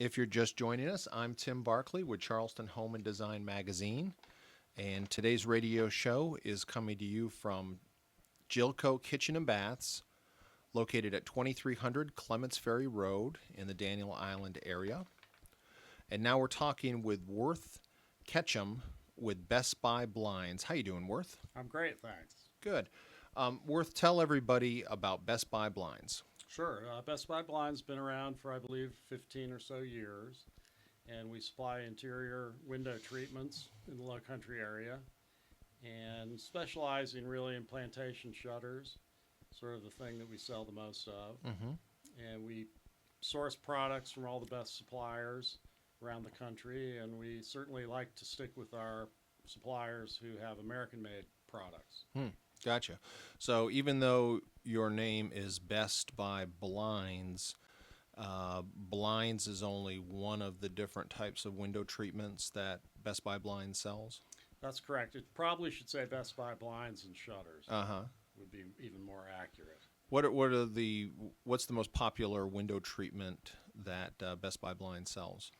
If you're just joining us, I'm Tim Barkley with Charleston Home Design magazine, and today's radio show is coming to you from Jillco Kitchen and Baths, located at 2300 Clements Ferry Road in the Daniel Island area. And now we're talking with Worth Ketchum with Best Buy Blinds. How you doing, Worth? I'm great, thanks. Good. Worth, tell everybody about Best Buy Blinds. Sure. Best Buy Blind's been around for, I believe, 15 or so years, and we supply interior window treatments in the Low Country area, and specializing really in plantation shutters, sort of the thing that we sell the most of. And we source products from all the best suppliers around the country, and we certainly like to stick with our suppliers who have American-made products. Gotcha. So even though your name is Best Buy Blinds, Blinds is only one of the different types of window treatments that Best Buy Blinds sells? That's correct. It probably should say Best Buy Blinds and Shutters. Uh-huh. Would be even more accurate. What's the most popular window treatment that Best Buy Blinds sells?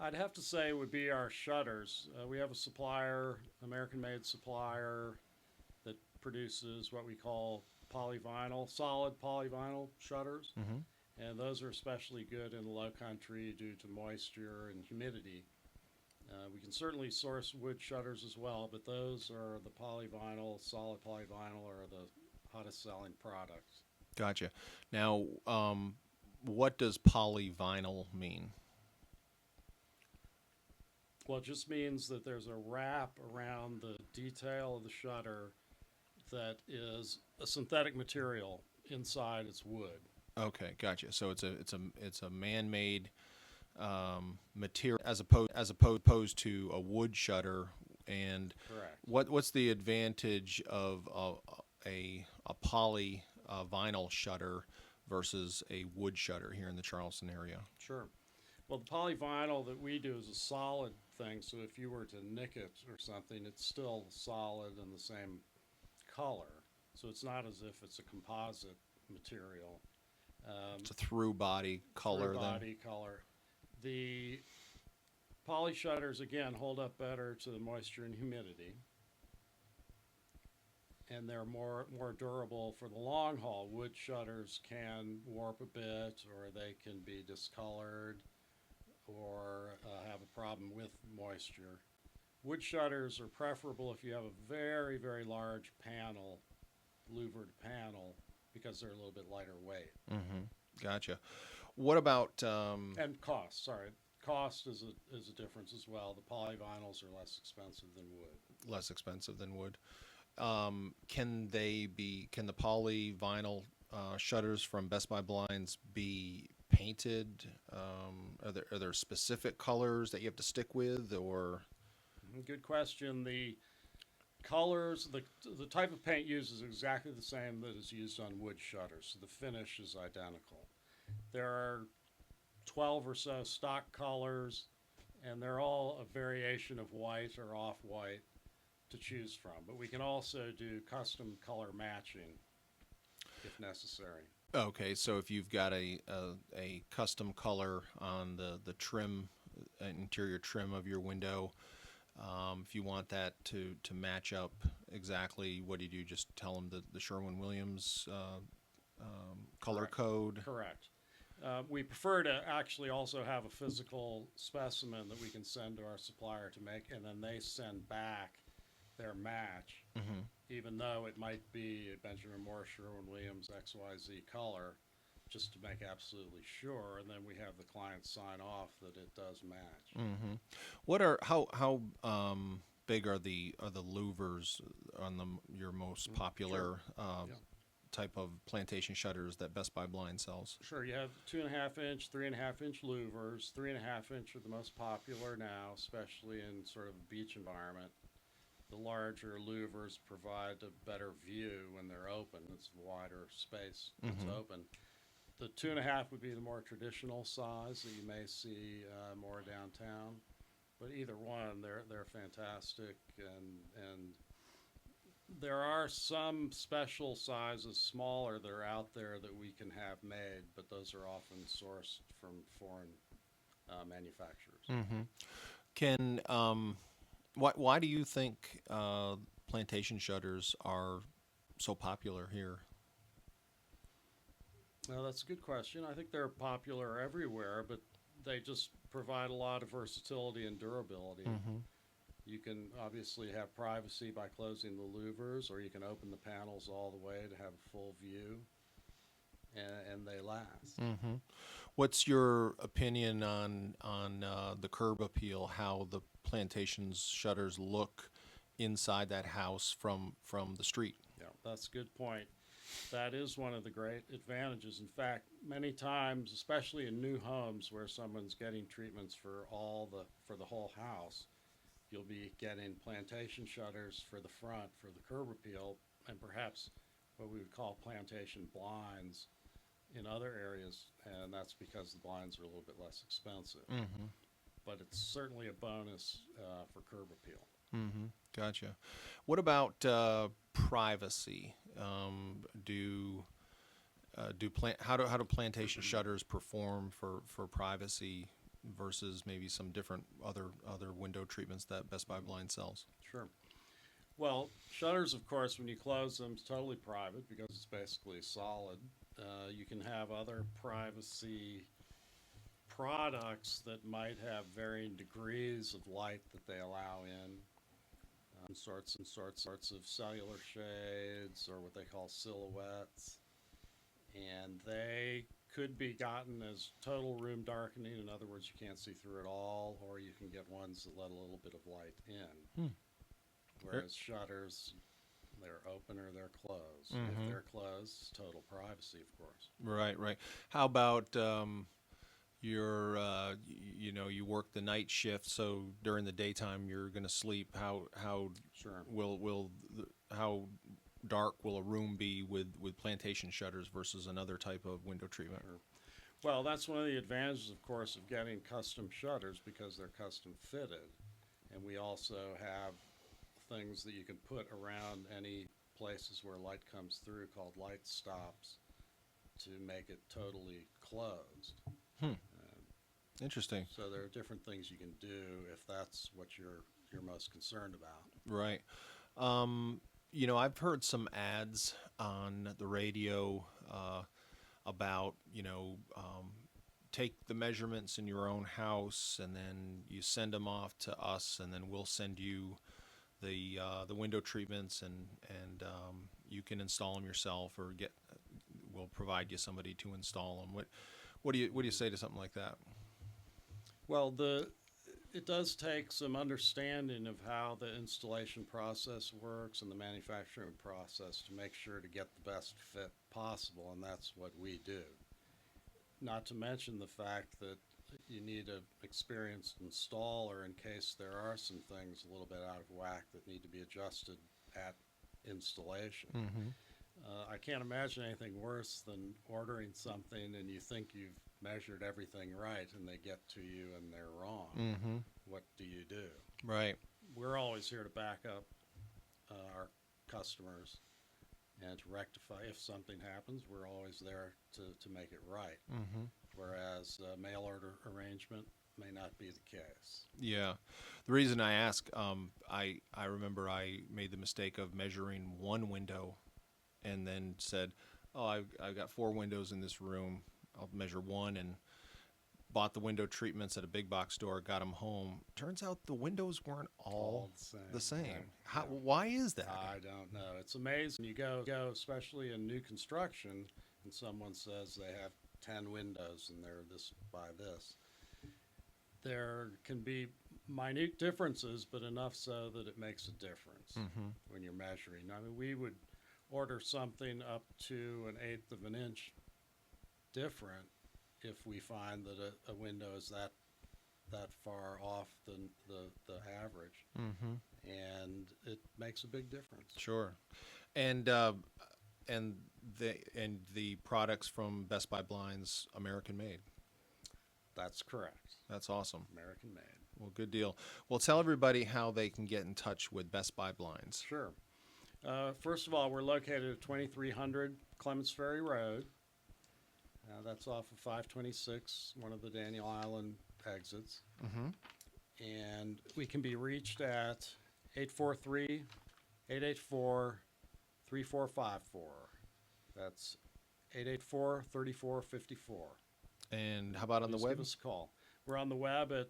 I'd have to say it would be our shutters. We have a supplier, American-made supplier, that produces what we call polyvinyl, solid polyvinyl shutters. And those are especially good in the Low Country due to moisture and humidity. We can certainly source wood shutters as well, but those are the polyvinyl, solid polyvinyl, are the hottest selling products. Gotcha. Now, what does polyvinyl mean? Well, it just means that there's a wrap around the detail of the shutter that is a synthetic material. Inside it's wood. Okay, gotcha. So it's a man-made material as opposed to a wood shutter. And Correct. what's the advantage of a poly vinyl shutter versus a wood shutter here in the Charleston area? Sure. Well, the polyvinyl that we do is a solid thing, so if you were to nick it or something, it's still solid and the same color. So it's not as if it's a composite material. It's a through body color. Through body color. The poly shutters, again, hold up better to the moisture and humidity. And they're more durable for the long haul. Wood shutters can warp a bit, or they can be discolored, or have a problem with moisture. Wood shutters are preferable if you have a very, very large panel, louvered panel, because they're a little bit lighter weight. Gotcha. What about and cost? Sorry, cost is a difference as well. The polyvinyls are less expensive than wood. Less expensive than wood. Can the polyvinyl shutters from Best Buy Blinds be painted? Are there specific colors that you have to stick with, or? Good question. The colors, the type of paint used is exactly the same that is used on wood shutters. So the finish is identical. There are 12 or so stock colors, and they're all a variation of white or off-white to choose from. But we can also do custom color matching if necessary. Okay, so if you've got a custom color on the trim, interior trim of your window, if you want that to match up exactly, what do you do? Just tell them the Sherwin-Williams color Correct. Code? Correct. We prefer to actually also have a physical specimen that we can send to our supplier to make, and then they send back their match, even though it might be a Benjamin Moore Sherwin-Williams XYZ color, just to make absolutely sure, and then we have the client sign off that it does match. How big are the louvers on your most popular type of plantation shutters that Best Buy Blind sells? Sure, you have 2.5 inch, 3.5 inch louvers. 3.5 inch are the most popular now, especially in sort of a beach environment. The larger louvers provide a better view when they're open. It's wider space that's open. The 2.5 would be the more traditional size that you may see more downtown. But either one, they're fantastic, and there are some special sizes, smaller, that are out there that we can have made, but those are often sourced from foreign manufacturers. Can why do you think plantation shutters are so popular here? Well, that's a good question. I think they're popular everywhere, but they just provide a lot of versatility and durability. You can obviously have privacy by closing the louvers, or you can open the panels all the way to have a full view, and they last. What's your opinion on the curb appeal? How the plantation's shutters look inside that house from the street? Yeah, that's a good point. That is one of the great advantages. In fact, many times, especially in new homes where someone's getting treatments for the whole house, you'll be getting plantation shutters for the front for the curb appeal, and perhaps what we would call plantation blinds in other areas, and that's because the blinds are a little bit less expensive. But it's certainly a bonus for curb appeal. Gotcha. What about privacy? How do plantation shutters perform for privacy versus maybe some different other window treatments that Best Buy Blind sells? Sure. Well, shutters, of course, when you close them, it's totally private because it's basically solid. You can have other privacy products that might have varying degrees of light that they allow in. Sorts of cellular shades, or what they call silhouettes, and they could be gotten as total room darkening. In other words, you can't see through it all, or you can get ones that let a little bit of light in. Whereas shutters, they're open or they're closed. If they're closed, total privacy, of course. Right. How about you work the night shift, so during the daytime you're going to sleep. How Sure. how dark will a room be with plantation shutters versus another type of window treatment? Sure. Well, that's one of the advantages, of course, of getting custom shutters because they're custom fitted, and we also have things that you can put around any places where light comes through called light stops to make it totally closed. Interesting. So there are different things you can do if that's what you're most concerned about. Right. I've heard some ads on the radio about, take the measurements in your own house and then you send them off to us, and then we'll send you the window treatments, and you can install them yourself, or we'll provide you somebody to install them. What do you say to something like that? Well, it does take some understanding of how the installation process works and the manufacturing process to make sure to get the best fit possible, and that's what we do. Not to mention the fact that you need an experienced installer in case there are some things a little bit out of whack that need to be adjusted at installation. I can't imagine anything worse than ordering something and you think you've measured everything right and they get to you and they're wrong. What do you do? Right. We're always here to back up our customers and to rectify. If something happens, we're always there to make it right. Whereas a mail order arrangement may not be the case. Yeah. The reason I ask, I remember I made the mistake of measuring one window and then said, oh, I've got 4 windows in this room. I'll measure one, and bought the window treatments at a big box store, got them home. Turns out the windows weren't all the same. Right. Why is that? I don't know. It's amazing. You go, especially in new construction, and someone says they have 10 windows and they're this by this. There can be minute differences, but enough so that it makes a difference when you're measuring. I mean, we would order something up to 1/8 of an inch different if we find that a window is that far off the average, and it makes a big difference. Sure. And the products from Best Buy Blinds, American made. That's correct. That's awesome. American made. Well, good deal. Well, tell everybody how they can get in touch with Best Buy Blinds. Sure. First of all, we're located at 2300 Clements Ferry Road. That's off of 526, one of the Daniel Island exits. Mm-hmm. And we can be reached at 843-884-3454. That's 884-3454. And how about on the Just web? give us a call. We're on the web at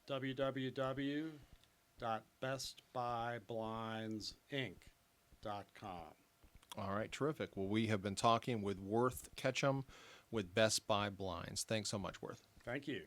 www.bestbuyblinds.inc.com. All right, terrific. Well, we have been talking with Worth Ketchum with Best Buy Blinds. Thanks so much, Worth. Thank you.